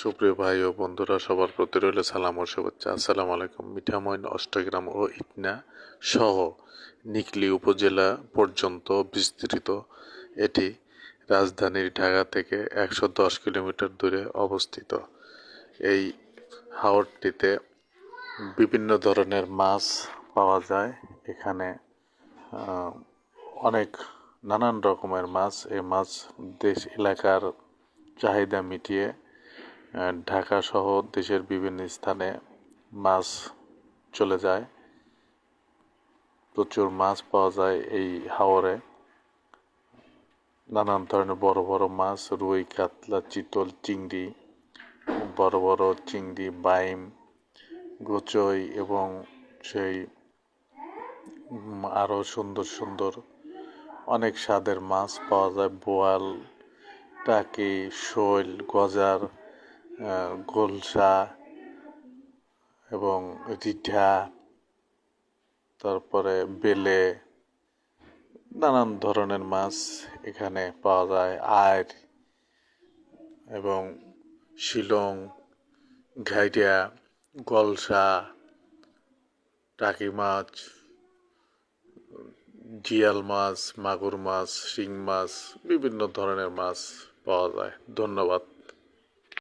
সুপ্রিয় ভাই ও বন্ধুরা, সবার প্রতি রইল সালাম ও শুভেচ্ছা। আসসালামু আলাইকুম। মিঠামইন, অষ্টগ্রাম ও ইটনা সহ নিকলী উপজেলা পর্যন্ত বিস্তৃত এটি রাজধানী ঢাকা থেকে 110 কিলোমিটার দূরে অবস্থিত। এই হাওরটিতে বিভিন্ন ধরনের মাছ পাওয়া যায়। এখানে অনেক নানান রকমের মাছ, এই মাছ দেশ এলাকার চাহিদা মিটিয়ে ঢাকা সহ দেশের বিভিন্ন স্থানে মাছ চলে যায়। প্রচুর মাছ পাওয়া যায় এই হাওরে। নানান ধরনের বড় বড় মাছ, রুই, কাতলা, চিতল, চিংড়ি, বড় বড় চিংড়ি, বাইম, গোচই এবং সেই আরও সুন্দর সুন্দর অনেক স্বাদের মাছ পাওয়া যায়। বোয়াল, টাকি, শৈল, গজার, গোলসা এবং রিঠা, তারপরে বেলে, নানান ধরনের মাছ এখানে পাওয়া যায়। আইড় এবং শিলং, ঘাইটিয়া, গলসা, টাকি মাছ, জিয়াল মাছ, মাগুর মাছ, শিং মাছ, বিভিন্ন ধরনের মাছ পাওয়া যায়। ধন্যবাদ।